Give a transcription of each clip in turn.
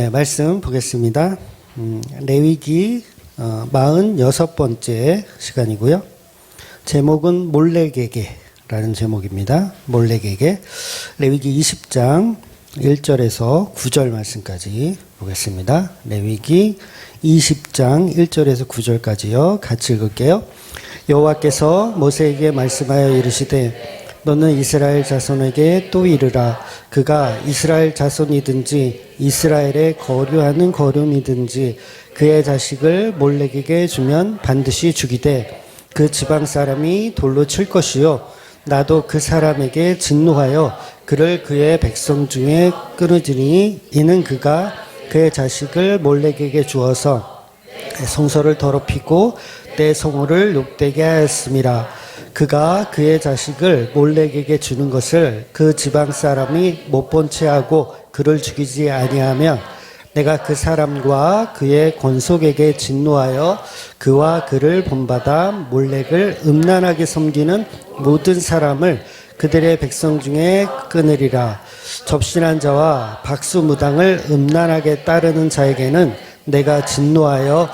네, 말씀 보겠습니다. 레위기 46번째 시간이고요. 제목은 몰래개개라는 제목입니다. 몰래개개. 레위기 20장 1절에서 9절 말씀까지 보겠습니다. 레위기 20장 1절에서 9절까지요. 같이 읽을게요. 여호와께서 모세에게 말씀하여 이르시되 너는 이스라엘 자손에게 또 이르라. 그가 이스라엘 자손이든지 이스라엘에 거류하는 거류이든지 그의 자식을 몰래에게 주면 반드시 죽이되 그 지방 사람이 돌로 칠 것이요 나도 그 사람에게 진노하여 그를 그의 백성 중에 끊으리니 이는 그가 그의 자식을 몰래에게 주어서 성소를 더럽히고 내 성호를 욕되게 하였음이라. 그가 그의 자식을 몰렉에게 주는 것을 그 지방 사람이 못 본 채 하고 그를 죽이지 아니하면 내가 그 사람과 그의 권속에게 진노하여 그와 그를 본받아 몰렉을 음란하게 섬기는 모든 사람을 그들의 백성 중에 끊으리라. 접신한 자와 박수무당을 음란하게 따르는 자에게는 내가 진노하여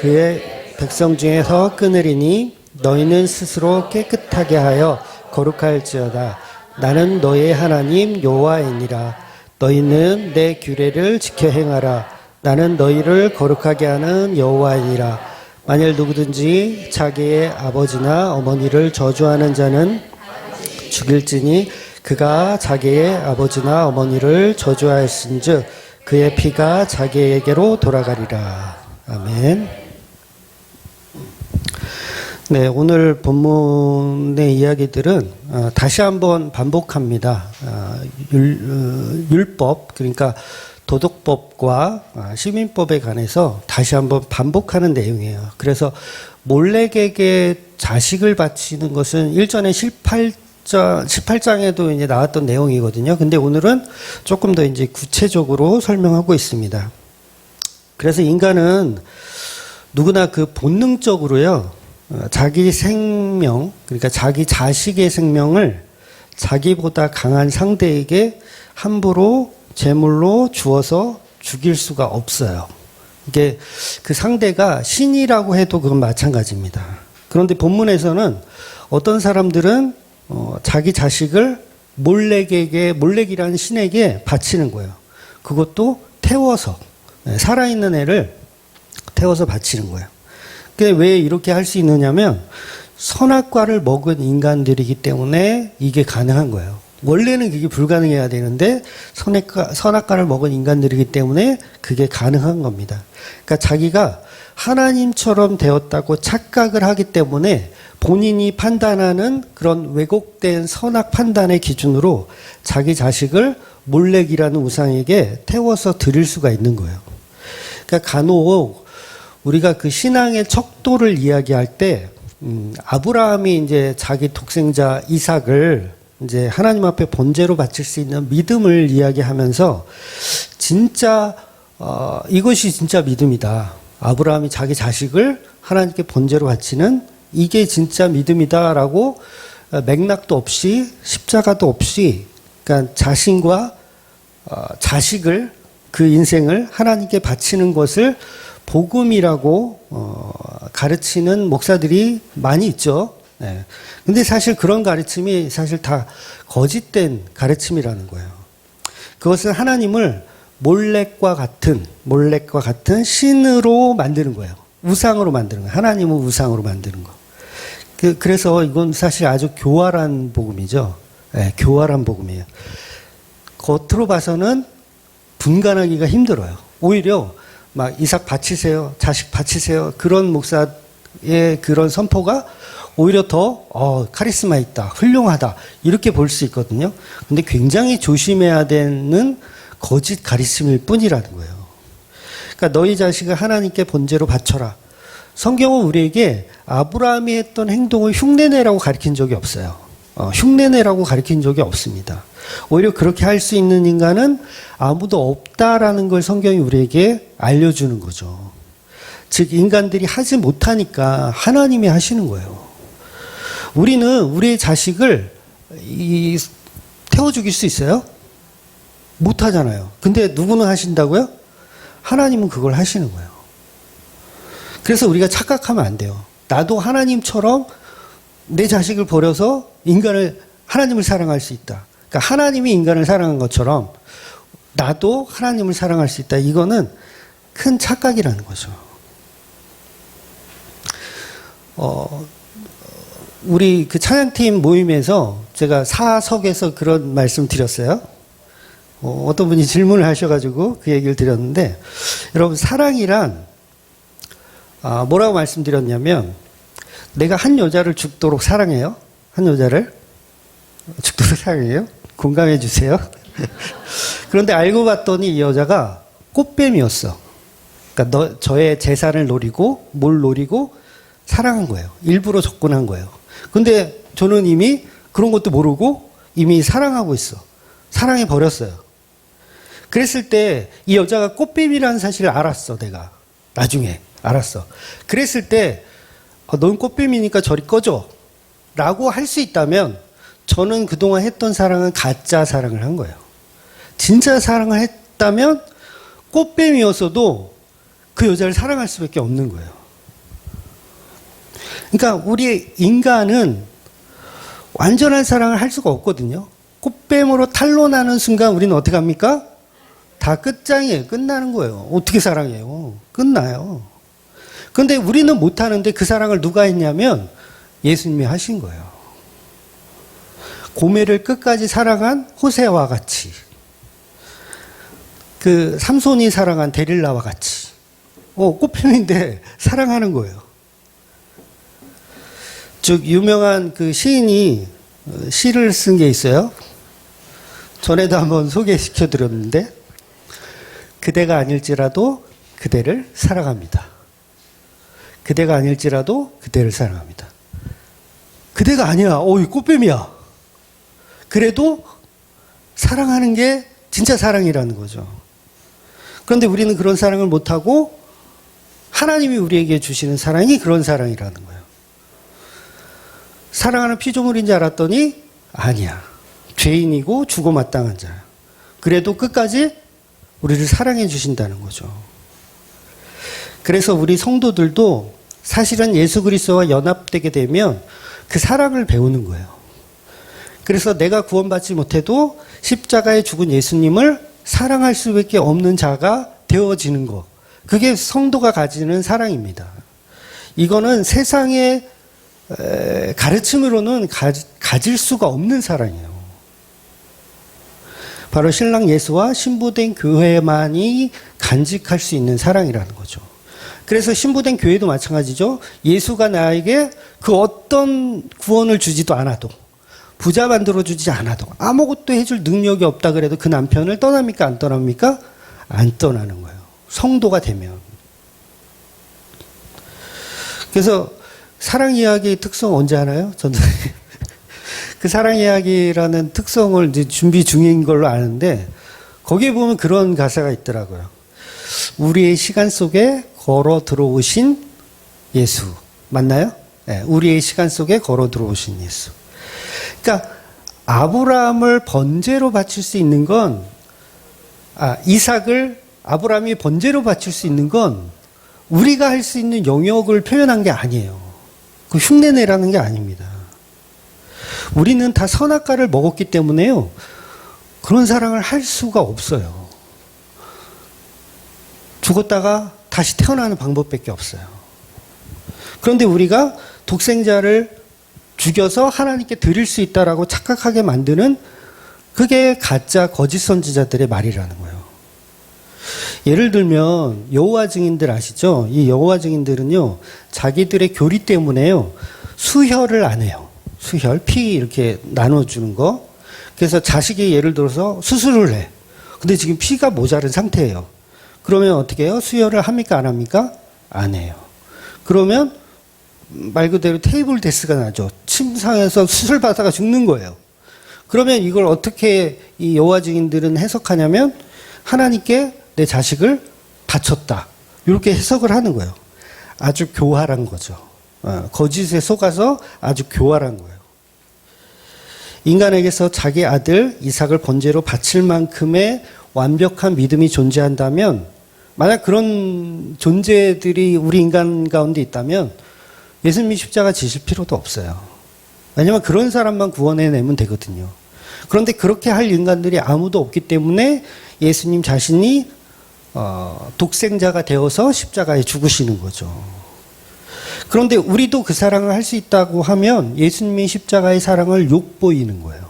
그의 백성 중에서 끊으리니 너희는 스스로 깨끗하게 하여 거룩할지어다. 나는 너의 하나님 여호와이니라. 너희는 내 규례를 지켜 행하라. 나는 너희를 거룩하게 하는 여호와이니라. 만일 누구든지 자기의 아버지나 어머니를 저주하는 자는 죽일지니 그가 자기의 아버지나 어머니를 저주하였은즉 그의 피가 자기에게로 돌아가리라. 아멘. 네, 오늘 본문의 이야기들은 다시 한번 반복합니다. 율법, 그러니까 도덕법과 시민법에 관해서 다시 한번 반복하는 내용이에요. 그래서 몰렉에게 자식을 바치는 것은 일전에 18장에도 이제 나왔던 내용이거든요. 근데 오늘은 조금 더 이제 구체적으로 설명하고 있습니다. 그래서 인간은 누구나 그 본능적으로요, 자기 생명, 그러니까 자기 자식의 생명을 자기보다 강한 상대에게 함부로 제물로 주어서 죽일 수가 없어요. 이게 그 상대가 신이라고 해도 그건 마찬가지입니다. 그런데 본문에서는 어떤 사람들은 자기 자식을 몰렉이라는 신에게 바치는 거예요. 그것도 태워서, 살아있는 애를 태워서 바치는 거예요. 왜 이렇게 할 수 있느냐면 선악과를 먹은 인간들이기 때문에 이게 가능한 거예요. 원래는 그게 불가능해야 되는데 선악과를 먹은 인간들이기 때문에 그게 가능한 겁니다. 그러니까 자기가 하나님처럼 되었다고 착각을 하기 때문에 본인이 판단하는 그런 왜곡된 선악 판단의 기준으로 자기 자식을 몰렉이라는 우상에게 태워서 드릴 수가 있는 거예요. 그러니까 간혹 우리가 그 신앙의 척도를 이야기할 때, 아브라함이 이제 자기 독생자 이삭을 이제 하나님 앞에 번제로 바칠 수 있는 믿음을 이야기하면서 진짜, 이것이 진짜 믿음이다. 아브라함이 자기 자식을 하나님께 번제로 바치는 이게 진짜 믿음이다라고 맥락도 없이 십자가도 없이 그러니까 자신과 자식을 그 인생을 하나님께 바치는 것을 복음이라고 가르치는 목사들이 많이 있죠. 네. 근데 사실 그런 가르침이 사실 다 거짓된 가르침이라는 거예요. 그것은 하나님을 몰렉과 같은 신으로 만드는 거예요. 우상으로 만드는 거예요. 하나님을 우상으로 만드는 거. 그래서 이건 사실 아주 교활한 복음이죠. 네, 교활한 복음이에요. 겉으로 봐서는 분간하기가 힘들어요. 오히려 막 이삭 바치세요, 자식 바치세요. 그런 목사의 그런 선포가 오히려 더 카리스마 있다, 훌륭하다 이렇게 볼 수 있거든요. 근데 굉장히 조심해야 되는 거짓 가르침일 뿐이라는 거예요. 그러니까 너희 자식을 하나님께 번제로 바쳐라. 성경은 우리에게 아브라함이 했던 행동을 흉내내라고 가르친 적이 없어요. 흉내내라고 가르친 적이 없습니다. 오히려 그렇게 할 수 있는 인간은 아무도 없다라는 걸 성경이 우리에게 알려주는 거죠. 즉 인간들이 하지 못하니까 하나님이 하시는 거예요. 우리는 우리의 자식을 태워 죽일 수 있어요? 못 하잖아요. 근데 누구는 하신다고요? 하나님은 그걸 하시는 거예요. 그래서 우리가 착각하면 안 돼요. 나도 하나님처럼 내 자식을 버려서 하나님을 사랑할 수 있다. 그러니까 하나님이 인간을 사랑한 것처럼 나도 하나님을 사랑할 수 있다. 이거는 큰 착각이라는 거죠. 우리 그 찬양팀 모임에서 제가 사석에서 그런 말씀 드렸어요. 어떤 분이 질문을 하셔가지고 그 얘기를 드렸는데, 여러분, 사랑이란, 뭐라고 말씀드렸냐면, 내가 한 여자를 죽도록 사랑해요. 한 여자를 죽도록 사랑해요. 공감해 주세요. 그런데 알고 봤더니 이 여자가 꽃뱀이었어. 그러니까 저의 재산을 노리고, 뭘 노리고, 사랑한 거예요. 일부러 접근한 거예요. 근데 저는 이미 그런 것도 모르고 이미 사랑하고 있어. 사랑해 버렸어요. 그랬을 때 이 여자가 꽃뱀이라는 사실을 알았어, 내가. 나중에 알았어. 그랬을 때 넌 꽃뱀이니까 저리 꺼져 라고 할 수 있다면 저는 그동안 했던 사랑은 가짜 사랑을 한 거예요. 진짜 사랑을 했다면 꽃뱀이었어도 그 여자를 사랑할 수밖에 없는 거예요. 그러니까 우리 인간은 완전한 사랑을 할 수가 없거든요. 꽃뱀으로 탄로나는 순간 우리는 어떻게 합니까? 다 끝장이에요. 끝나는 거예요. 어떻게 사랑해요? 끝나요. 그런데 우리는 못하는데 그 사랑을 누가 했냐면 예수님이 하신 거예요. 고멜을 끝까지 사랑한 호세와 같이, 그 삼손이 사랑한 데릴라와 같이, 꽃뱀인데 사랑하는 거예요. 즉 유명한 그 시인이 시를 쓴 게 있어요. 전에도 한번 소개시켜 드렸는데, 그대가 아닐지라도 그대를 사랑합니다. 그대가 아닐지라도 그대를 사랑합니다. 그대가 아니야. 이 꽃뱀이야. 그래도 사랑하는 게 진짜 사랑이라는 거죠. 그런데 우리는 그런 사랑을 못하고 하나님이 우리에게 주시는 사랑이 그런 사랑이라는 거예요. 사랑하는 피조물인 줄 알았더니 아니야. 죄인이고 죽어 마땅한 자야. 그래도 끝까지 우리를 사랑해 주신다는 거죠. 그래서 우리 성도들도 사실은 예수 그리스도와 연합되게 되면 그 사랑을 배우는 거예요. 그래서 내가 구원받지 못해도 십자가에 죽은 예수님을 사랑할 수밖에 없는 자가 되어지는 것. 그게 성도가 가지는 사랑입니다. 이거는 세상의 가르침으로는 가질 수가 없는 사랑이에요. 바로 신랑 예수와 신부된 교회만이 간직할 수 있는 사랑이라는 거죠. 그래서 신부된 교회도 마찬가지죠. 예수가 나에게 그 어떤 구원을 주지도 않아도, 부자 만들어주지 않아도, 아무것도 해줄 능력이 없다 그래도 그 남편을 떠납니까? 안 떠납니까? 안 떠나는 거예요. 성도가 되면. 그래서 사랑 이야기 특성 언제 하나요? 저는 그 사랑 이야기라는 특성을 이제 준비 중인 걸로 아는데, 거기에 보면 그런 가사가 있더라고요. 우리의 시간 속에 걸어 들어오신 예수. 맞나요? 네, 우리의 시간 속에 걸어 들어오신 예수. 그러니까 아브라함을 번제로 바칠 수 있는 건, 이삭을 아브라함이 번제로 바칠 수 있는 건 우리가 할 수 있는 영역을 표현한 게 아니에요. 그 흉내내라는 게 아닙니다. 우리는 다 선악과를 먹었기 때문에요. 그런 사랑을 할 수가 없어요. 죽었다가 다시 태어나는 방법밖에 없어요. 그런데 우리가 독생자를 죽여서 하나님께 드릴 수 있다라고 착각하게 만드는, 그게 가짜 거짓 선지자들의 말이라는 거예요. 예를 들면 여호와 증인들 아시죠? 이 여호와 증인들은요, 자기들의 교리 때문에요, 수혈을 안 해요. 수혈, 피 이렇게 나눠주는 거. 그래서 자식이 예를 들어서 수술을 해. 근데 지금 피가 모자른 상태예요. 그러면 어떻게 해요? 수혈을 합니까? 안 합니까? 안 해요. 그러면 말 그대로 테이블 데스가 나죠. 침상에서 수술 받다가 죽는 거예요. 그러면 이걸 어떻게 이 여호와 증인들은 해석하냐면, 하나님께 내 자식을 바쳤다. 이렇게 해석을 하는 거예요. 아주 교활한 거죠. 거짓에 속아서 아주 교활한 거예요. 인간에게서 자기 아들 이삭을 번제로 바칠 만큼의 완벽한 믿음이 존재한다면 만약 그런 존재들이 우리 인간 가운데 있다면 예수님이 십자가 지실 필요도 없어요. 왜냐하면 그런 사람만 구원해내면 되거든요. 그런데 그렇게 할 인간들이 아무도 없기 때문에 예수님 자신이 독생자가 되어서 십자가에 죽으시는 거죠. 그런데 우리도 그 사랑을 할 수 있다고 하면 예수님의 십자가의 사랑을 욕보이는 거예요.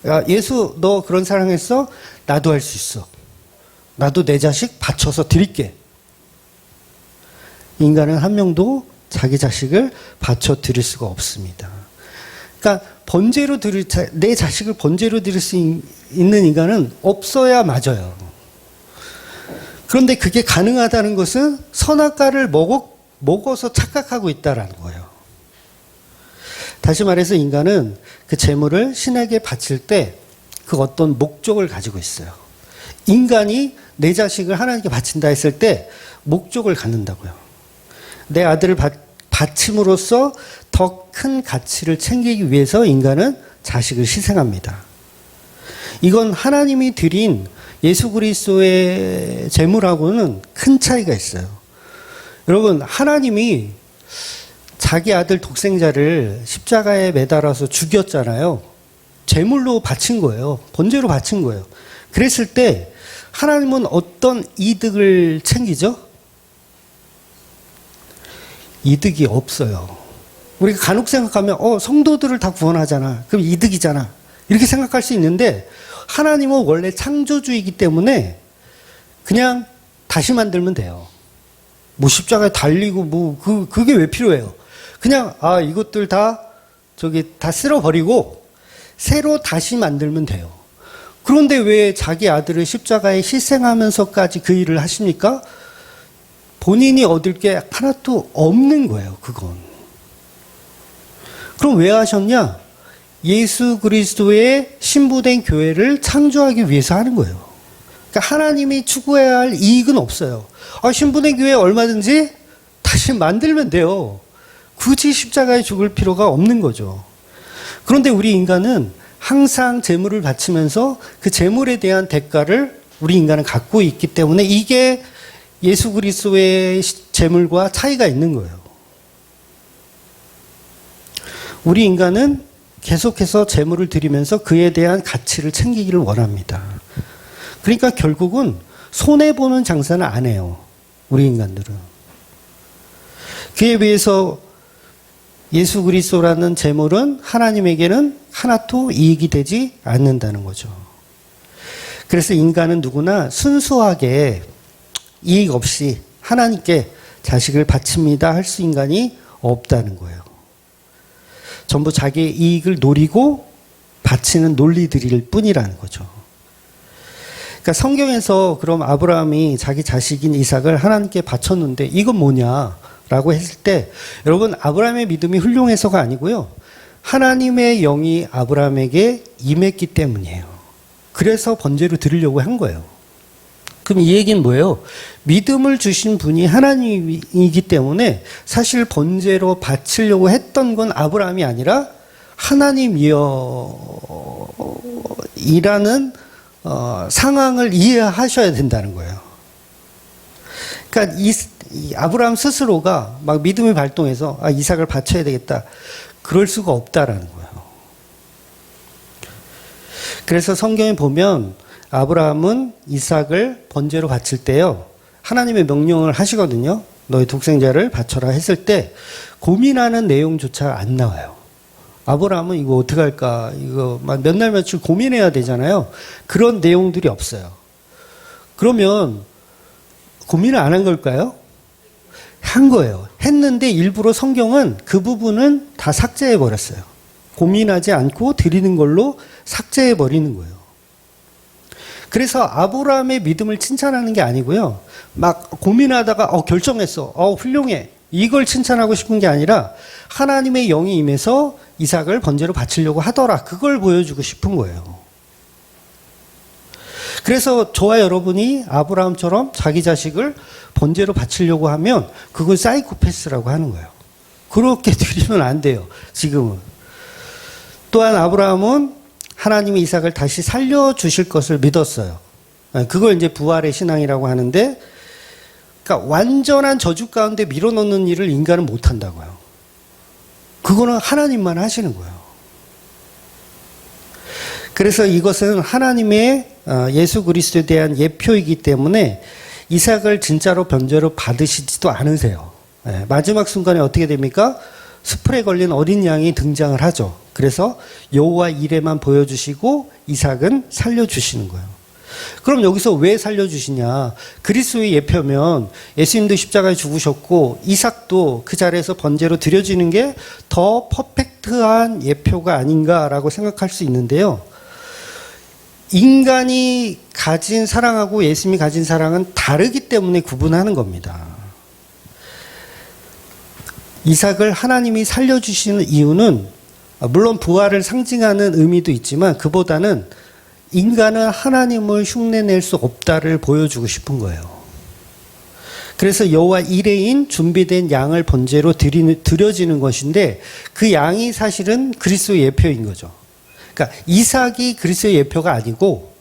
야, 예수 너 그런 사랑했어? 나도 할 수 있어. 나도 내 자식 바쳐서 드릴게. 인간은 한 명도 자기 자식을 바쳐 드릴 수가 없습니다. 그러니까 내 자식을 번제로 드릴 수 있는 인간은 없어야 맞아요. 그런데 그게 가능하다는 것은 선악과를 먹어서 착각하고 있다라는 거예요. 다시 말해서 인간은 그 재물을 신에게 바칠 때 그 어떤 목적을 가지고 있어요. 인간이 내 자식을 하나님께 바친다 했을 때 목적을 갖는다고요. 내 아들을 바침으로써 더 큰 가치를 챙기기 위해서 인간은 자식을 희생합니다. 이건 하나님이 드린 예수 그리스도의 재물하고는 큰 차이가 있어요. 여러분, 하나님이 자기 아들 독생자를 십자가에 매달아서 죽였잖아요. 제물로 바친 거예요. 번제로 바친 거예요. 그랬을 때 하나님은 어떤 이득을 챙기죠? 이득이 없어요. 우리가 간혹 생각하면 성도들을 다 구원하잖아. 그럼 이득이잖아. 이렇게 생각할 수 있는데 하나님은 원래 창조주이기 때문에 그냥 다시 만들면 돼요. 뭐 십자가에 달리고 그게 왜 필요해요? 그냥 이것들 다 쓸어버리고 새로 다시 만들면 돼요. 그런데 왜 자기 아들을 십자가에 희생하면서까지 그 일을 하십니까? 본인이 얻을 게 하나도 없는 거예요, 그건. 그럼 왜 하셨냐? 예수 그리스도의 신부된 교회를 창조하기 위해서 하는 거예요. 그러니까 하나님이 추구해야 할 이익은 없어요. 신부된 교회 얼마든지 다시 만들면 돼요. 굳이 십자가에 죽을 필요가 없는 거죠. 그런데 우리 인간은 항상 재물을 바치면서 그 재물에 대한 대가를 우리 인간은 갖고 있기 때문에 이게 예수 그리스도의 재물과 차이가 있는 거예요. 우리 인간은 계속해서 재물을 드리면서 그에 대한 가치를 챙기기를 원합니다. 그러니까 결국은 손해보는 장사는 안 해요. 우리 인간들은. 그에 비해서 예수 그리스도라는 재물은 하나님에게는 하나도 이익이 되지 않는다는 거죠. 그래서 인간은 누구나 순수하게 이익 없이 하나님께 자식을 바칩니다 할 수 인간이 없다는 거예요. 전부 자기의 이익을 노리고 바치는 논리들일 뿐이라는 거죠. 그러니까 성경에서 그럼 아브라함이 자기 자식인 이삭을 하나님께 바쳤는데 이건 뭐냐라고 했을 때 여러분 아브라함의 믿음이 훌륭해서가 아니고요. 하나님의 영이 아브라함에게 임했기 때문이에요. 그래서 번제로 드리려고 한 거예요. 그럼 이 얘기는 뭐예요? 믿음을 주신 분이 하나님이기 때문에 사실 번제로 바치려고 했던 건 아브라함이 아니라 하나님이여라는 상황을 이해하셔야 된다는 거예요. 그러니까 이 아브라함 스스로가 막 믿음이 발동해서 이삭을 바쳐야 되겠다. 그럴 수가 없다라는 거예요. 그래서 성경에 보면 아브라함은 이삭을 번제로 바칠 때요. 하나님의 명령을 하시거든요. 너희 독생자를 바쳐라 했을 때 고민하는 내용조차 안 나와요. 아브라함은 이거 어떻게 할까? 이거 막 몇 날 며칠 고민해야 되잖아요. 그런 내용들이 없어요. 그러면 고민을 안 한 걸까요? 한 거예요. 했는데 일부러 성경은 그 부분은 다 삭제해 버렸어요. 고민하지 않고 드리는 걸로 삭제해 버리는 거예요. 그래서 아브라함의 믿음을 칭찬하는 게 아니고요. 막 고민하다가 결정했어. 훌륭해. 이걸 칭찬하고 싶은 게 아니라 하나님의 영이 임해서 이삭을 번제로 바치려고 하더라. 그걸 보여주고 싶은 거예요. 그래서 저와 여러분이 아브라함처럼 자기 자식을 번제로 바치려고 하면 그걸 사이코패스라고 하는 거예요. 그렇게 드리면 안 돼요. 지금은. 또한 아브라함은 하나님이 이삭을 다시 살려주실 것을 믿었어요. 그걸 이제 부활의 신앙이라고 하는데 그러니까 완전한 저주 가운데 밀어넣는 일을 인간은 못한다고요. 그거는 하나님만 하시는 거예요. 그래서 이것은 하나님의 예수 그리스도에 대한 예표이기 때문에 이삭을 진짜로 변제로 받으시지도 않으세요. 마지막 순간에 어떻게 됩니까? 수풀에 걸린 어린 양이 등장을 하죠. 그래서 여호와 이레만 보여주시고 이삭은 살려주시는 거예요. 그럼 여기서 왜 살려주시냐? 그리스도의 예표면 예수님도 십자가에 죽으셨고 이삭도 그 자리에서 번제로 드려지는 게 더 퍼펙트한 예표가 아닌가라고 생각할 수 있는데요. 인간이 가진 사랑하고 예수님이 가진 사랑은 다르기 때문에 구분하는 겁니다. 이삭을 하나님이 살려주시는 이유는 물론 부활을 상징하는 의미도 있지만 그보다는 인간은 하나님을 흉내낼 수 없다를 보여주고 싶은 거예요. 그래서 여호와 이레인 준비된 양을 번제로 드려지는 것인데 그 양이 사실은 그리스도의 예표인 거죠. 그러니까 이삭이 그리스도의 예표가 아니고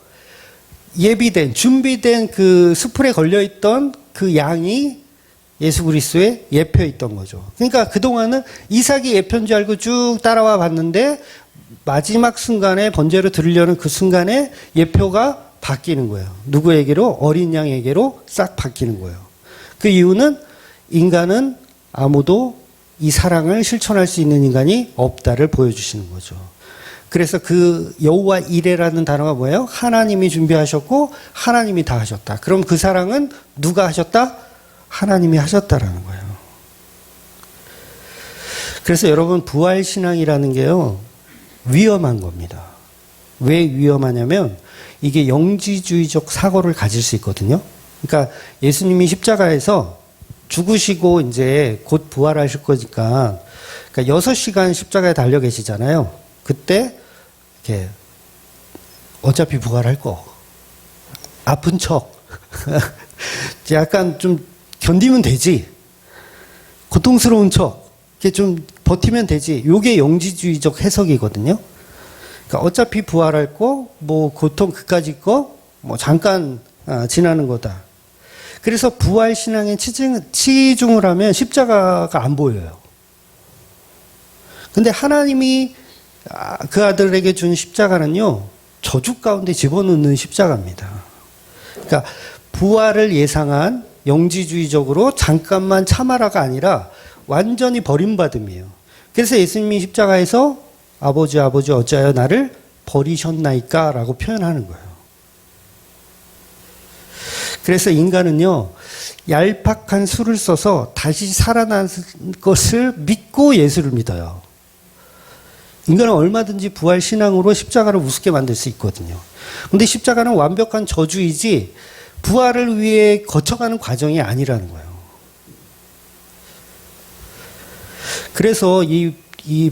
예비된 준비된 그 수풀에 걸려있던 그 양이 예수 그리스도의 예표였던 거죠. 그러니까 그동안은 이삭이 예표인 줄 알고 쭉 따라와 봤는데 마지막 순간에 번제로 드리려는 그 순간에 예표가 바뀌는 거예요. 누구에게로? 어린 양에게로 싹 바뀌는 거예요. 그 이유는 인간은 아무도 이 사랑을 실천할 수 있는 인간이 없다를 보여주시는 거죠. 그래서 그 여호와 이레라는 단어가 뭐예요? 하나님이 준비하셨고 하나님이 다 하셨다. 그럼 그 사랑은 누가 하셨다? 하나님이 하셨다라는 거예요. 그래서 여러분 부활신앙이라는 게요 위험한 겁니다. 왜 위험하냐면 이게 영지주의적 사고를 가질 수 있거든요. 그러니까 예수님이 십자가에서 죽으시고 이제 곧 부활하실 거니까 그러니까 6시간 십자가에 달려 계시잖아요. 그때 이렇게 어차피 부활할 거 아픈 척 약간 좀 견디면 되지 고통스러운 척 이렇게 좀 버티면 되지 요게 영지주의적 해석이거든요. 그러니까 어차피 부활할 거 뭐 고통 그까짓 거 뭐 잠깐 지나는 거다. 그래서 부활신앙에 치중을 하면 십자가가 안 보여요. 근데 하나님이 그 아들에게 준 십자가는요, 저주 가운데 집어넣는 십자가입니다. 그러니까 부활을 예상한 영지주의적으로 잠깐만 참아라가 아니라 완전히 버림받음이에요. 그래서 예수님이 십자가에서 아버지 어찌하여 나를 버리셨나이까 라고 표현하는 거예요. 그래서 인간은요, 얄팍한 수를 써서 다시 살아난 것을 믿고 예수를 믿어요. 인간은 얼마든지 부활 신앙으로 십자가를 우습게 만들 수 있거든요. 근데 십자가는 완벽한 저주이지 부활을 위해 거쳐가는 과정이 아니라는 거예요. 그래서 이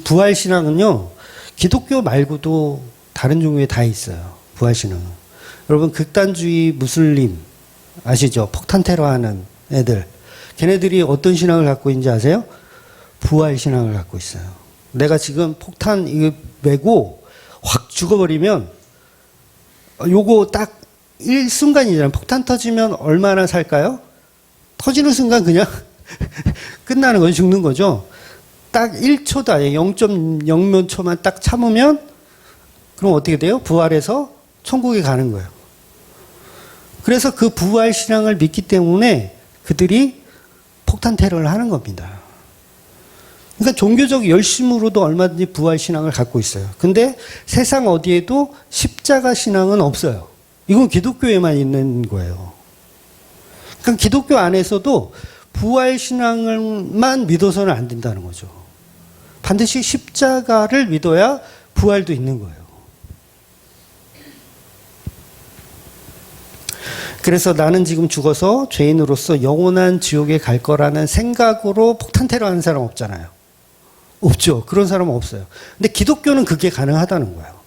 부활 신앙은요, 기독교 말고도 다른 종교에 다 있어요. 부활 신앙은. 여러분 극단주의 무슬림 아시죠? 폭탄 테러하는 애들. 걔네들이 어떤 신앙을 갖고 있는지 아세요? 부활 신앙을 갖고 있어요. 내가 지금 폭탄 이거 메고 확 죽어버리면 요거 딱 일순간이잖아요. 폭탄 터지면 얼마나 살까요? 터지는 순간 그냥 끝나는 거죠. 죽는 거죠. 딱 1초도 아니에요. 0.0몇 초만 딱 참으면 그럼 어떻게 돼요? 부활해서 천국에 가는 거예요. 그래서 그 부활 신앙을 믿기 때문에 그들이 폭탄 테러를 하는 겁니다. 그러니까 종교적 열심으로도 얼마든지 부활 신앙을 갖고 있어요. 근데 세상 어디에도 십자가 신앙은 없어요. 이건 기독교에만 있는 거예요. 그러니까 기독교 안에서도 부활 신앙을만 믿어서는 안 된다는 거죠. 반드시 십자가를 믿어야 부활도 있는 거예요. 그래서 나는 지금 죽어서 죄인으로서 영원한 지옥에 갈 거라는 생각으로 폭탄 테러하는 사람 없잖아요. 없죠. 그런 사람은 없어요. 근데 기독교는 그게 가능하다는 거예요.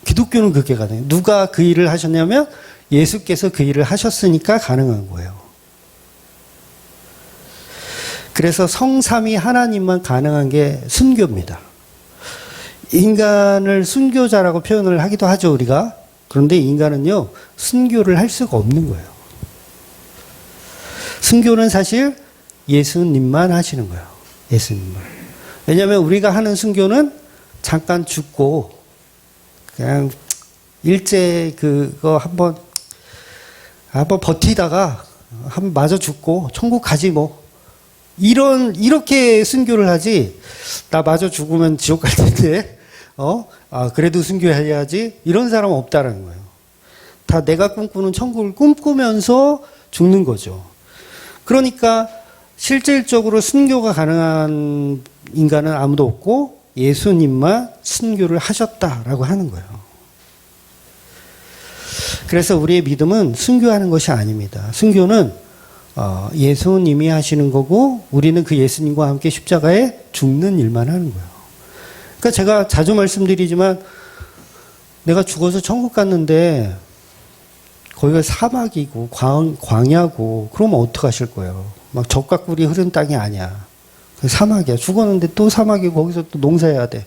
기독교는 그게 가능해요. 누가 그 일을 하셨냐면 예수께서 그 일을 하셨으니까 가능한 거예요. 그래서 성삼위 하나님만 가능한 게 순교입니다. 인간을 순교자라고 표현을 하기도 하죠, 우리가. 그런데 인간은요, 순교를 할 수가 없는 거예요. 순교는 사실 예수님만 하시는 거예요. 예수님만. 왜냐하면 우리가 하는 순교는 잠깐 죽고 그냥 일제 그거 한번 버티다가 한번 맞아 죽고 천국 가지 뭐 이렇게 순교를 하지. 나 맞아 죽으면 지옥 갈 텐데 그래도 순교해야지 이런 사람은 없다라는 거예요. 다 내가 꿈꾸는 천국을 꿈꾸면서 죽는 거죠. 그러니까 실질적으로 순교가 가능한 인간은 아무도 없고 예수님만 순교를 하셨다라고 하는 거예요. 그래서 우리의 믿음은 순교하는 것이 아닙니다. 순교는 예수님이 하시는 거고 우리는 그 예수님과 함께 십자가에 죽는 일만 하는 거예요. 그러니까 제가 자주 말씀드리지만 내가 죽어서 천국 갔는데 거기가 사막이고 광야고 그러면 어떡하실 거예요? 막 젖과 꿀이 흐른 땅이 아니야. 사막이야. 죽었는데 또 사막이고 거기서 또 농사해야 돼.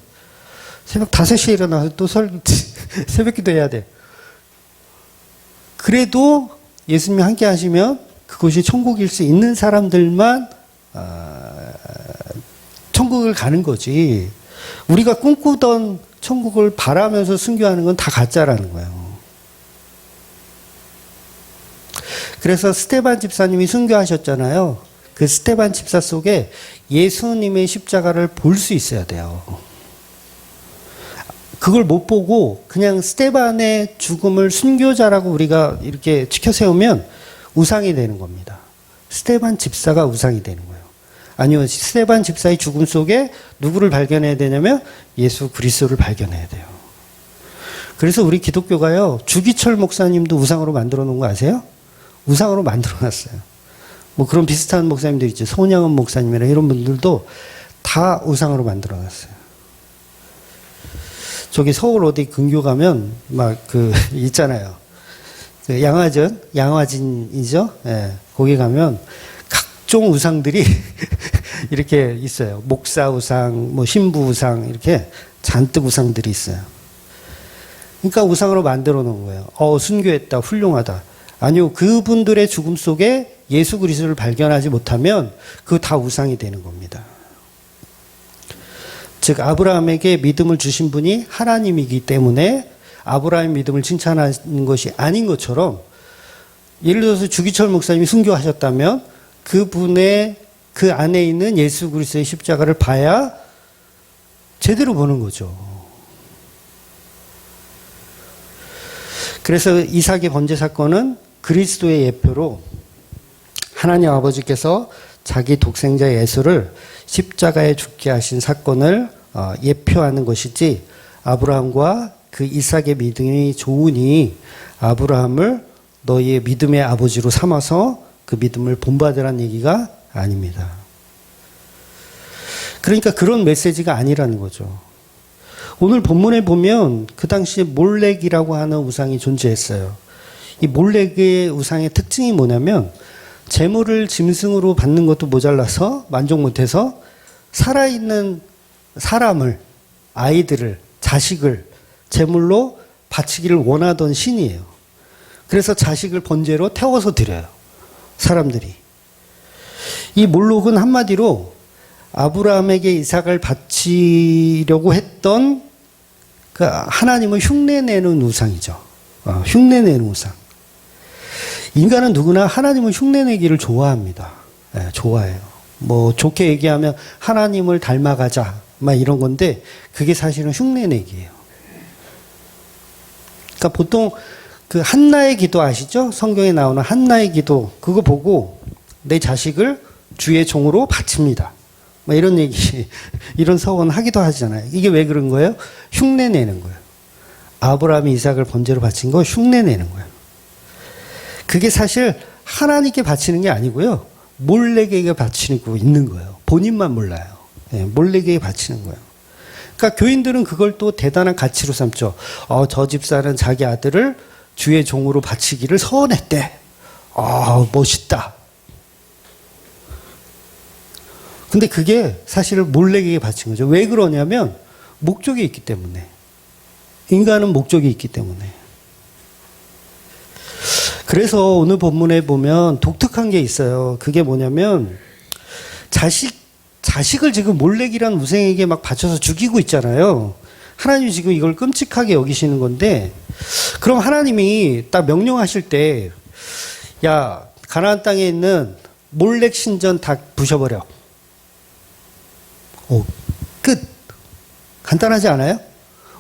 새벽 5시에 일어나서 또 새벽기도 해야 돼. 그래도 예수님이 함께 하시면 그곳이 천국일 수 있는 사람들만 천국을 가는 거지. 우리가 꿈꾸던 천국을 바라면서 순교하는 건 다 가짜라는 거예요. 그래서 스테반 집사님이 순교하셨잖아요. 그 스테반 집사 속에 예수님의 십자가를 볼 수 있어야 돼요. 그걸 못 보고 그냥 스테반의 죽음을 순교자라고 우리가 이렇게 치켜 세우면 우상이 되는 겁니다. 스테반 집사가 우상이 되는 거예요. 아니요, 스테반 집사의 죽음 속에 누구를 발견해야 되냐면 예수 그리스도를 발견해야 돼요. 그래서 우리 기독교가요, 주기철 목사님도 우상으로 만들어 놓은 거 아세요? 우상으로 만들어 놨어요. 뭐 그런 비슷한 목사님들 있죠. 손양은 목사님이나 이런 분들도 다 우상으로 만들어 놨어요. 저기 서울 어디 근교 가면 막 있잖아요. 그 양화진이죠. 예. 거기 가면 각종 우상들이 이렇게 있어요. 목사 우상, 뭐 신부 우상 이렇게 잔뜩 우상들이 있어요. 그러니까 우상으로 만들어 놓은 거예요. 순교했다, 훌륭하다. 아니요, 그분들의 죽음 속에 예수 그리스도를 발견하지 못하면 그거 다 우상이 되는 겁니다. 즉 아브라함에게 믿음을 주신 분이 하나님이기 때문에 아브라함의 믿음을 칭찬하는 것이 아닌 것처럼, 예를 들어서 주기철 목사님이 순교하셨다면 그분의 그 안에 있는 예수 그리스도의 십자가를 봐야 제대로 보는 거죠. 그래서 이삭의 번제 사건은 그리스도의 예표로 하나님 아버지께서 자기 독생자 예수를 십자가에 죽게 하신 사건을 예표하는 것이지, 아브라함과 그 이삭의 믿음이 좋으니 아브라함을 너희의 믿음의 아버지로 삼아서 그 믿음을 본받으라는 얘기가 아닙니다. 그러니까 그런 메시지가 아니라는 거죠. 오늘 본문에 보면 그 당시에 몰렉이라고 하는 우상이 존재했어요. 이 몰렉의 우상의 특징이 뭐냐면 재물을 짐승으로 받는 것도 모자라서 만족 못해서 살아있는 사람을, 아이들을, 자식을 제물로 바치기를 원하던 신이에요. 그래서 자식을 번제로 태워서 드려요. 사람들이. 이 몰록은 한마디로 아브라함에게 이삭을 바치려고 했던 그 하나님을 흉내내는 우상이죠. 흉내내는 우상. 인간은 누구나 하나님을 흉내내기를 좋아합니다. 네, 좋아해요. 뭐 좋게 얘기하면 하나님을 닮아가자 막 이런 건데 그게 사실은 흉내내기예요. 그러니까 보통 그 한나의 기도 아시죠? 성경에 나오는 한나의 기도 그거 보고 내 자식을 주의 종으로 바칩니다. 막 이런 얘기, 이런 서원 하기도 하잖아요. 이게 왜 그런 거예요? 흉내내는 거예요. 아브라함이 이삭을 번제로 바친 거 흉내내는 거예요. 그게 사실 하나님께 바치는 게 아니고요. 몰렉에게 바치고 있는 거예요. 본인만 몰라요. 네, 몰렉에게 바치는 거예요. 그러니까 교인들은 그걸 또 대단한 가치로 삼죠. 저 집사는 자기 아들을 주의 종으로 바치기를 서원했대. 멋있다. 근데 그게 사실 몰렉에게 바친 거죠. 왜 그러냐면 목적이 있기 때문에. 인간은 목적이 있기 때문에. 그래서 오늘 본문에 보면 독특한 게 있어요. 그게 뭐냐면 자식을 지금 몰렉이란 우상에게 막 바쳐서 죽이고 있잖아요. 하나님이 지금 이걸 끔찍하게 여기시는 건데, 그럼 하나님이 딱 명령하실 때, 야, 가나안 땅에 있는 몰렉 신전 다 부셔버려. 끝. 간단하지 않아요?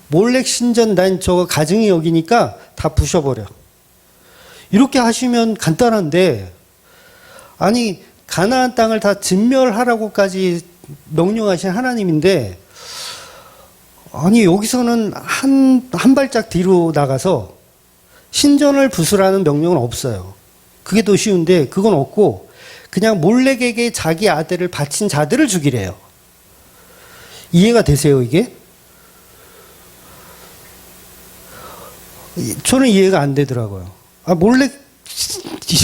몰렉 신전 난 저거 가증이 여기니까 다 부셔버려. 이렇게 하시면 간단한데, 아니, 가나안 땅을 다 진멸하라고까지 명령하신 하나님인데, 아니, 여기서는 한 발짝 뒤로 나가서 신전을 부수라는 명령은 없어요. 그게 더 쉬운데, 그건 없고, 그냥 몰렉에게 자기 아들을 바친 자들을 죽이래요. 이해가 되세요, 이게? 저는 이해가 안 되더라고요. 몰렉,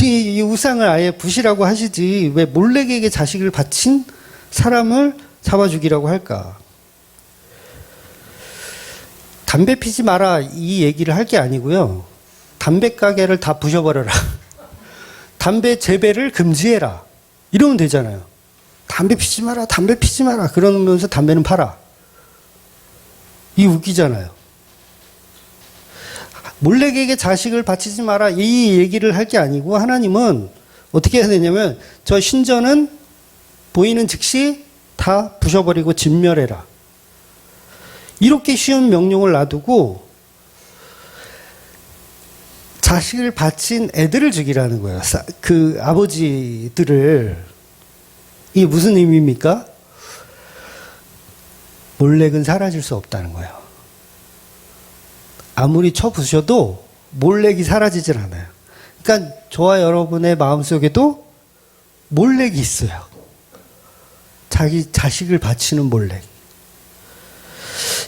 이 우상을 아예 부시라고 하시지, 왜 몰렉에게 자식을 바친 사람을 잡아 죽이라고 할까? 담배 피지 마라, 이 얘기를 할 게 아니고요. 담배 가게를 다 부셔버려라. 담배 재배를 금지해라. 이러면 되잖아요. 담배 피지 마라, 담배 피지 마라. 그러면서 담배는 팔아. 이 웃기잖아요. 몰렉에게 자식을 바치지 마라, 이 얘기를 할 게 아니고, 하나님은 어떻게 해야 되냐면, 저 신전은 보이는 즉시 다 부셔버리고 진멸해라. 이렇게 쉬운 명령을 놔두고, 자식을 바친 애들을 죽이라는 거예요. 그 아버지들을. 이게 무슨 의미입니까? 몰렉은 사라질 수 없다는 거예요. 아무리 쳐부셔도 몰렉이 사라지질 않아요. 그러니까 저와 여러분의 마음속에도 몰렉이 있어요. 자기 자식을 바치는 몰렉.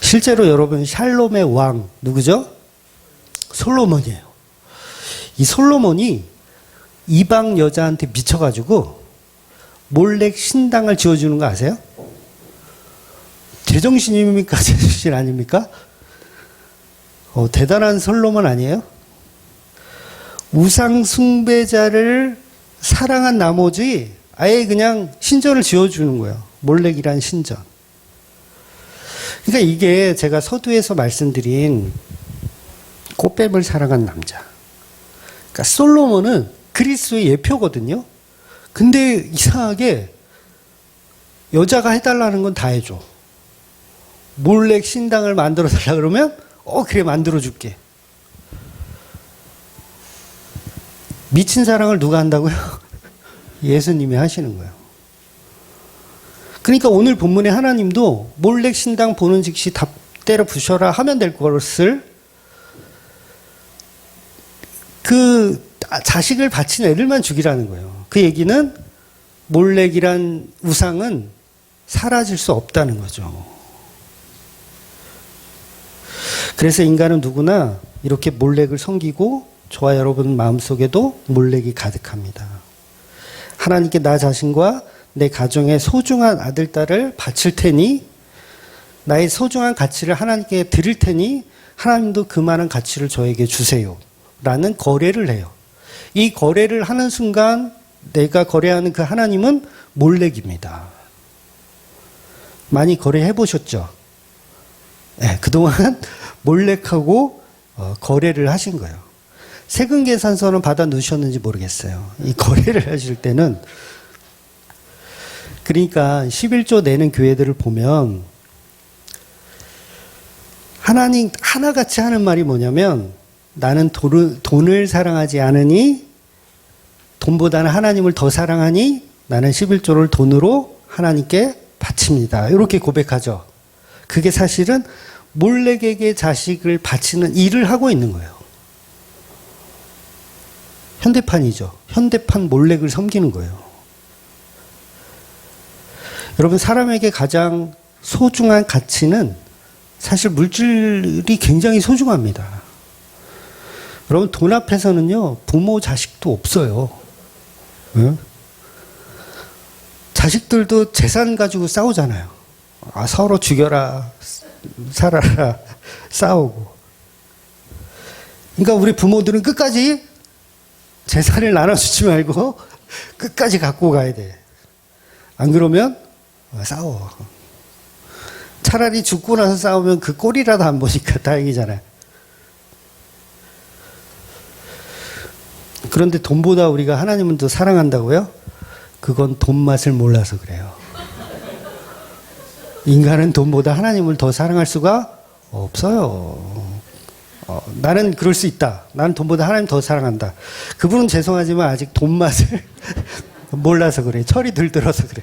실제로 여러분, 샬롬의 왕 누구죠? 솔로몬이에요. 이 솔로몬이 이방 여자한테 미쳐가지고 몰렉 신당을 지어주는 거 아세요? 제정신입니까? 제정신 아닙니까? 대단한 솔로몬 아니에요? 우상 숭배자를 사랑한 나머지 아예 그냥 신전을 지어주는 거예요. 몰렉이란 신전. 그러니까 이게 제가 서두에서 말씀드린 꽃뱀을 사랑한 남자. 그러니까 솔로몬은 그리스도의 예표거든요. 근데 이상하게 여자가 해달라는 건 다 해줘. 몰렉 신당을 만들어 달라 그러면 그래, 만들어줄게. 미친 사랑을 누가 한다고요? 예수님이 하시는 거예요. 그러니까 오늘 본문의 하나님도 몰렉 신당 보는 즉시 다 때려 부셔라 하면 될 것을 그 자식을 바친 애들만 죽이라는 거예요. 그 얘기는 몰렉이란 우상은 사라질 수 없다는 거죠. 그래서 인간은 누구나 이렇게 몰렉을 섬기고 저와 여러분 마음속에도 몰렉이 가득합니다. 하나님께 나 자신과 내 가정의 소중한 아들, 딸을 바칠 테니, 나의 소중한 가치를 하나님께 드릴 테니 하나님도 그 많은 가치를 저에게 주세요 라는 거래를 해요. 이 거래를 하는 순간 내가 거래하는 그 하나님은 몰렉입니다. 많이 거래해 보셨죠? 네, 그동안 몰렉하고 거래를 하신 거예요. 세금 계산서는 받아 놓으셨는지 모르겠어요. 이 거래를 하실 때는, 그러니까 11조 내는 교회들을 보면 하나님 하나같이 하는 말이 뭐냐면, 나는 돈을 사랑하지 않으니, 돈보다는 하나님을 더 사랑하니 나는 11조를 돈으로 하나님께 바칩니다. 이렇게 고백하죠. 그게 사실은 몰렉에게 자식을 바치는 일을 하고 있는 거예요. 현대판이죠. 현대판 몰렉을 섬기는 거예요. 여러분, 사람에게 가장 소중한 가치는 사실 물질이 굉장히 소중합니다. 여러분, 돈 앞에서는요, 부모 자식도 없어요. 응? 자식들도 재산 가지고 싸우잖아요. 서로 죽여라, 살아라, 싸우고. 그러니까 우리 부모들은 끝까지 재산을 나눠주지 말고 끝까지 갖고 가야 돼. 안 그러면 싸워. 차라리 죽고 나서 싸우면 그 꼴이라도 안 보니까 다행이잖아요. 그런데 돈보다 우리가 하나님을 더 사랑한다고요? 그건 돈 맛을 몰라서 그래요. 인간은 돈보다 하나님을 더 사랑할 수가 없어요. 나는 그럴 수 있다. 나는 돈보다 하나님 더 사랑한다. 그분은 죄송하지만 아직 돈 맛을 몰라서 그래. 철이 들들어서 그래.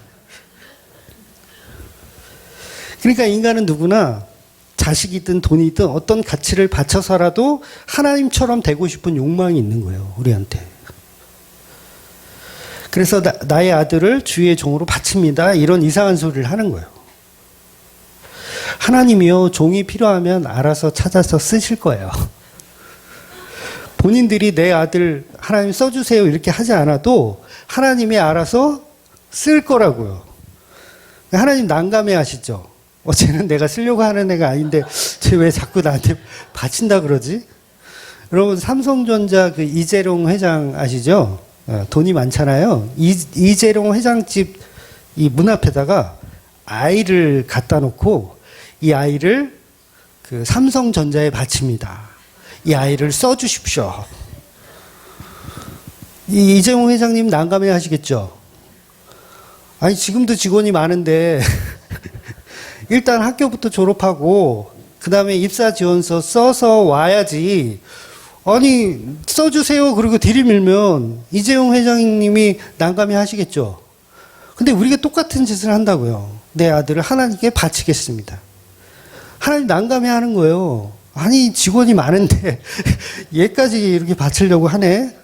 그러니까 인간은 누구나 자식이든 돈이든 어떤 가치를 바쳐서라도 하나님처럼 되고 싶은 욕망이 있는 거예요. 우리한테. 그래서 나의 아들을 주의 종으로 바칩니다. 이런 이상한 소리를 하는 거예요. 하나님이요, 종이 필요하면 알아서 찾아서 쓰실 거예요. 본인들이 내 아들 하나님 써주세요 이렇게 하지 않아도 하나님이 알아서 쓸 거라고요. 하나님 난감해 하시죠. 쟤는 내가 쓰려고 하는 애가 아닌데 쟤 왜 자꾸 나한테 바친다 그러지? 여러분 삼성전자 그 이재룡 회장 아시죠? 돈이 많잖아요. 이재룡 회장집 이 문 앞에다가 아이를 갖다 놓고 이 아이를 그 삼성전자에 바칩니다. 이 아이를 써주십시오. 이재용 회장님 난감해 하시겠죠? 아니, 지금도 직원이 많은데, 일단 학교부터 졸업하고, 그 다음에 입사 지원서 써서 와야지. 아니, 써주세요. 그리고 들이밀면, 이재용 회장님이 난감해 하시겠죠? 근데 우리가 똑같은 짓을 한다고요. 내 아들을 하나님께 바치겠습니다. 하나님 난감해 하는 거예요. 아니, 직원이 많은데 얘까지 이렇게 바치려고 하네?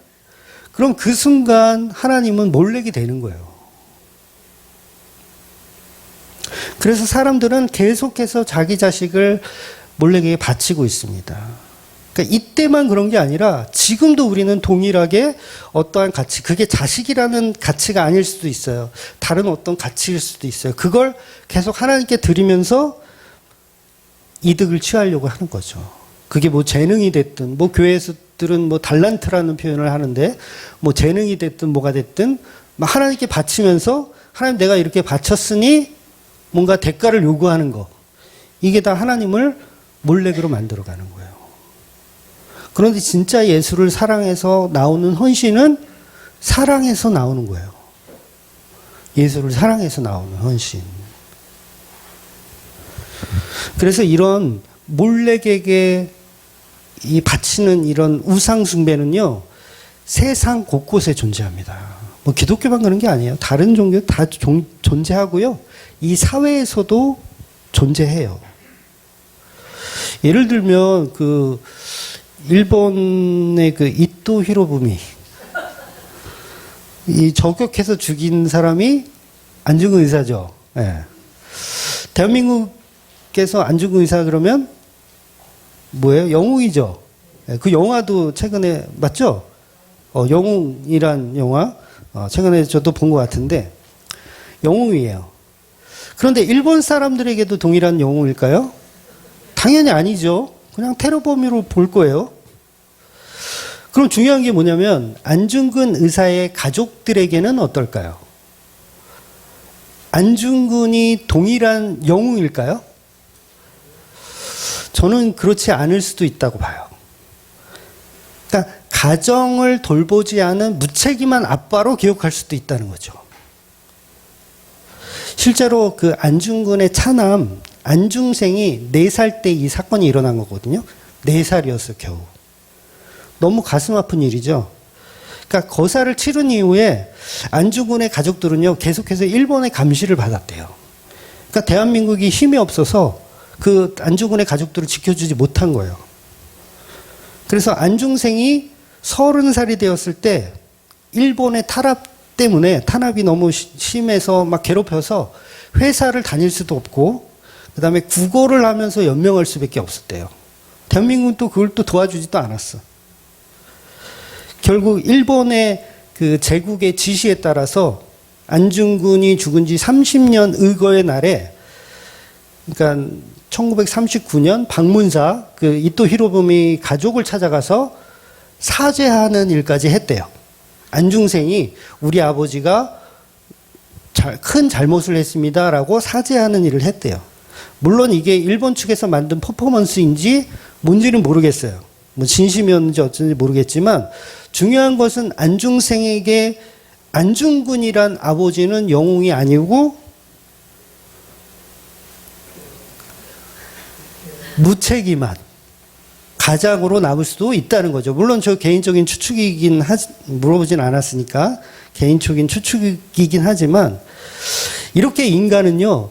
그럼 그 순간 하나님은 몰래게 되는 거예요. 그래서 사람들은 계속해서 자기 자식을 몰래게 바치고 있습니다. 그러니까 이때만 그런 게 아니라 지금도 우리는 동일하게 어떠한 가치, 그게 자식이라는 가치가 아닐 수도 있어요. 다른 어떤 가치일 수도 있어요. 그걸 계속 하나님께 드리면서 이득을 취하려고 하는 거죠. 그게 뭐 재능이 됐든, 뭐 교회에서들은 뭐 달란트라는 표현을 하는데, 뭐 재능이 됐든 뭐가 됐든, 하나님께 바치면서, 하나님 내가 이렇게 바쳤으니 뭔가 대가를 요구하는 거. 이게 다 하나님을 몰래그로 만들어가는 거예요. 그런데 진짜 예수를 사랑해서 나오는 헌신은 사랑해서 나오는 거예요. 예수를 사랑해서 나오는 헌신. 그래서 이런 몰래에게 이 바치는 이런 우상숭배는요, 세상 곳곳에 존재합니다. 뭐 기독교만 그런 게 아니에요. 다른 종교 다 존재하고요. 이 사회에서도 존재해요. 예를 들면 그 일본의 그 이토 히로부미, 이 저격해서 죽인 사람이 안중근 의사죠. 네. 대한민국에서 안중근 의사 그러면 뭐예요? 영웅이죠. 네. 그 영화도 최근에 맞죠? 영웅이란 영화 최근에 저도 본 것 같은데 영웅이에요. 그런데 일본 사람들에게도 동일한 영웅일까요? 당연히 아니죠. 그냥 테러범으로 볼 거예요. 그럼 중요한 게 뭐냐면 안중근 의사의 가족들에게는 어떨까요? 안중근이 동일한 영웅일까요? 저는 그렇지 않을 수도 있다고 봐요. 그러니까 가정을 돌보지 않은 무책임한 아빠로 기억할 수도 있다는 거죠. 실제로 그 안중근의 차남 안중생이 4살 때 이 사건이 일어난 거거든요. 4살이었어 겨우. 너무 가슴 아픈 일이죠. 그러니까 거사를 치른 이후에 안중근의 가족들은요 계속해서 일본의 감시를 받았대요. 그러니까 대한민국이 힘이 없어서 그 안중근의 가족들을 지켜주지 못한 거예요. 그래서 안중생이 30살이 되었을 때 일본의 탄압이 너무 심해서 막 괴롭혀서 회사를 다닐 수도 없고 그 다음에 구걸을 하면서 연명할 수밖에 없었대요. 대한민국은 또 그걸 또 도와주지도 않았어. 결국 일본의 그 제국의 지시에 따라서 안중근이 죽은 지 30년 의거의 날에, 그러니까 1939년 방문사 그 이토 히로부미 가족을 찾아가서 사죄하는 일까지 했대요. 안중생이 우리 아버지가 큰 잘못을 했습니다라고 사죄하는 일을 했대요. 물론 이게 일본 측에서 만든 퍼포먼스인지 뭔지는 모르겠어요. 뭐 진심이었는지 어쩐지 모르겠지만 중요한 것은 안중생에게 안중근이란 아버지는 영웅이 아니고 무책임한 가장으로 남을 수도 있다는 거죠. 물론 저 개인적인 추측이긴 물어보진 않았으니까 개인적인 추측이긴 하지만 이렇게 인간은요,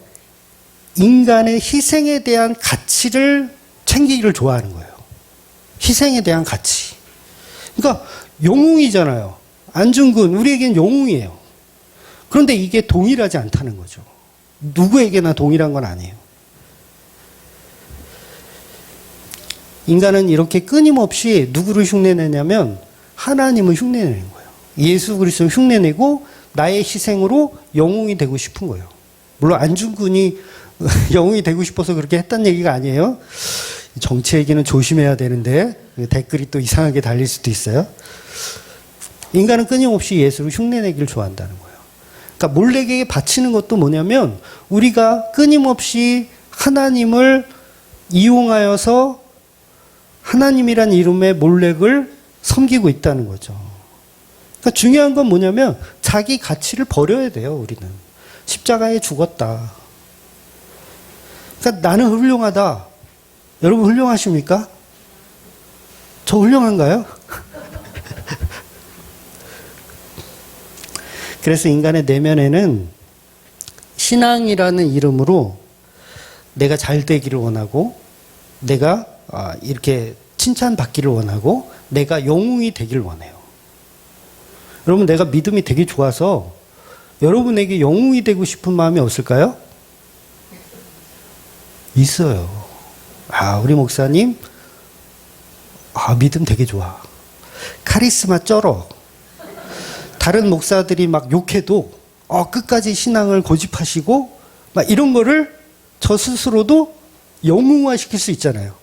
인간의 희생에 대한 가치를 챙기기를 좋아하는 거예요. 희생에 대한 가치. 그러니까 영웅이잖아요. 안중근, 우리에겐 영웅이에요. 그런데 이게 동일하지 않다는 거죠. 누구에게나 동일한 건 아니에요. 인간은 이렇게 끊임없이 누구를 흉내내냐면 하나님을 흉내내는 거예요. 예수 그리스도를 흉내내고 나의 희생으로 영웅이 되고 싶은 거예요. 물론 안중근이 영웅이 되고 싶어서 그렇게 했다는 얘기가 아니에요. 정치 얘기는 조심해야 되는데 댓글이 또 이상하게 달릴 수도 있어요. 인간은 끊임없이 예수를 흉내내기를 좋아한다는 거예요. 그러니까 몰렉에게 바치는 것도 뭐냐면 우리가 끊임없이 하나님을 이용하여서 하나님이란 이름의 몰렉을 섬기고 있다는 거죠. 그러니까 중요한 건 뭐냐면 자기 가치를 버려야 돼요. 우리는 십자가에 죽었다. 그러니까 나는 훌륭하다. 여러분 훌륭하십니까? 저 훌륭한가요? 그래서 인간의 내면에는 신앙이라는 이름으로 내가 잘 되기를 원하고 내가 이렇게 칭찬받기를 원하고 내가 영웅이 되기를 원해요. 여러분 내가 믿음이 되게 좋아서 여러분에게 영웅이 되고 싶은 마음이 없을까요? 있어요. 우리 목사님 믿음 되게 좋아. 카리스마 쩔어. 다른 목사들이 막 욕해도 끝까지 신앙을 고집하시고 막 이런 거를 저 스스로도 영웅화시킬 수 있잖아요.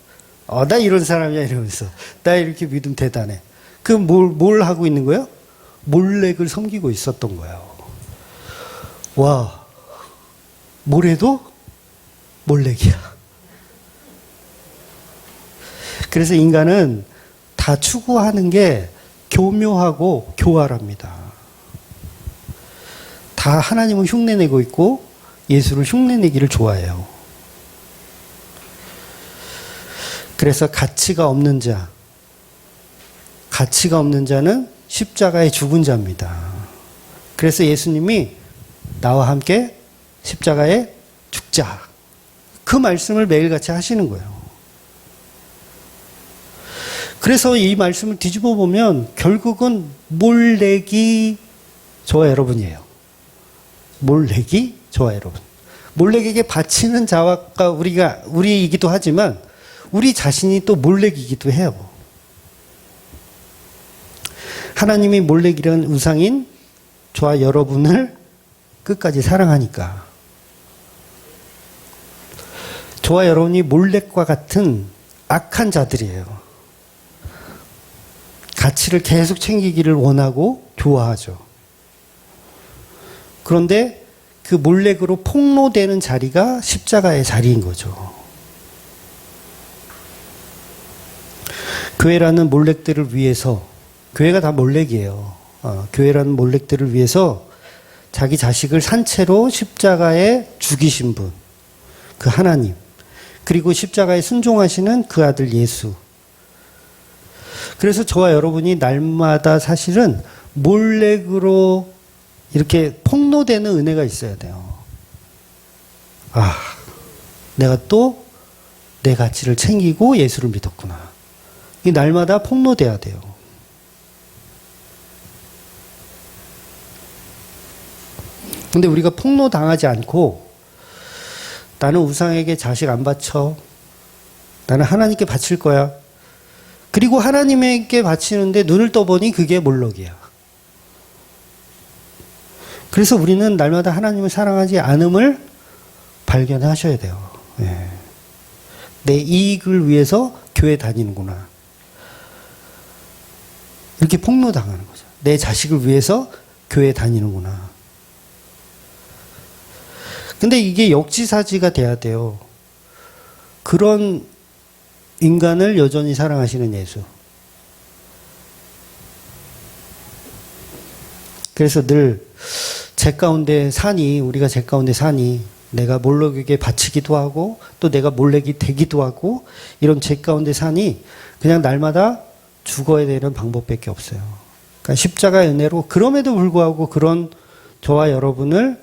나 이런 사람이야 이러면서 나 이렇게 믿음 대단해. 그 뭘 하고 있는 거예요? 몰렉을 섬기고 있었던 거예요. 와, 뭘 해도 몰렉이야. 그래서 인간은 다 추구하는 게 교묘하고 교활합니다. 다 하나님을 흉내내고 있고 예수를 흉내내기를 좋아해요. 그래서 가치가 없는 자는 십자가에 죽은 자입니다. 그래서 예수님이 나와 함께 십자가에 죽자. 그 말씀을 매일같이 하시는 거예요. 그래서 이 말씀을 뒤집어 보면 결국은 몰렉이 저와 여러분이에요. 몰렉이 저와 여러분. 몰렉에게 바치는 자가 우리이기도 하지만 우리 자신이 또 몰렉이기도 해요. 하나님이 몰렉이라는 우상인 저와 여러분을 끝까지 사랑하니까. 저와 여러분이 몰렉과 같은 악한 자들이에요. 가치를 계속 챙기기를 원하고 좋아하죠. 그런데 그 몰렉으로 폭로되는 자리가 십자가의 자리인 거죠. 교회라는 몰렉들을 위해서, 교회가 다 몰렉이에요. 교회라는 몰렉들을 위해서 자기 자식을 산채로 십자가에 죽이신 분, 그 하나님, 그리고 십자가에 순종하시는 그 아들 예수. 그래서 저와 여러분이 날마다 사실은 몰렉으로 이렇게 폭로되는 은혜가 있어야 돼요. 내가 또 내 가치를 챙기고 예수를 믿었구나. 이 날마다 폭로돼야 돼요. 근데 우리가 폭로당하지 않고 나는 우상에게 자식 안 바쳐. 나는 하나님께 바칠 거야. 그리고 하나님에게 바치는데 눈을 떠보니 그게 몰록이야. 그래서 우리는 날마다 하나님을 사랑하지 않음을 발견하셔야 돼요. 내 이익을 위해서 교회 다니는구나. 이렇게 폭로당하는 거죠. 내 자식을 위해서 교회 다니는구나. 근데 이게 역지사지가 돼야 돼요. 그런 인간을 여전히 사랑하시는 예수. 그래서 늘 제 가운데 산이, 우리가 제 가운데 산이 내가 몰락에게 바치기도 하고 또 내가 몰락이 되기도 하고 이런 제 가운데 산이 그냥 날마다 죽어야 되는 방법밖에 없어요. 그러니까 십자가의 은혜로 그럼에도 불구하고 그런 저와 여러분을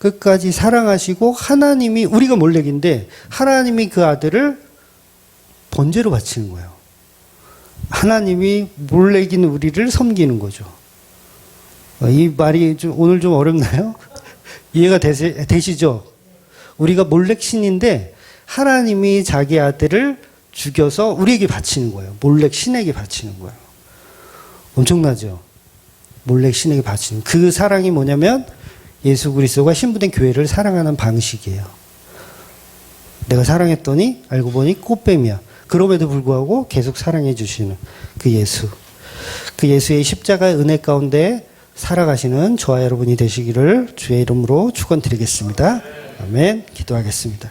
끝까지 사랑하시고 하나님이, 우리가 몰락인데 하나님이 그 아들을 번제로 바치는 거예요. 하나님이 몰락인 우리를 섬기는 거죠. 이 말이 오늘 좀 어렵나요? 이해가 되시죠? 우리가 몰렉신인데 하나님이 자기 아들을 죽여서 우리에게 바치는 거예요. 몰렉신에게 바치는 거예요. 엄청나죠? 몰렉신에게 바치는. 그 사랑이 뭐냐면 예수 그리스도가 신부된 교회를 사랑하는 방식이에요. 내가 사랑했더니 알고 보니 꽃뱀이야. 그럼에도 불구하고 계속 사랑해 주시는 그 예수. 그 예수의 십자가의 은혜 가운데 살아가시는 저와 여러분이 되시기를 주의 이름으로 축원드리겠습니다. 아멘. 기도하겠습니다.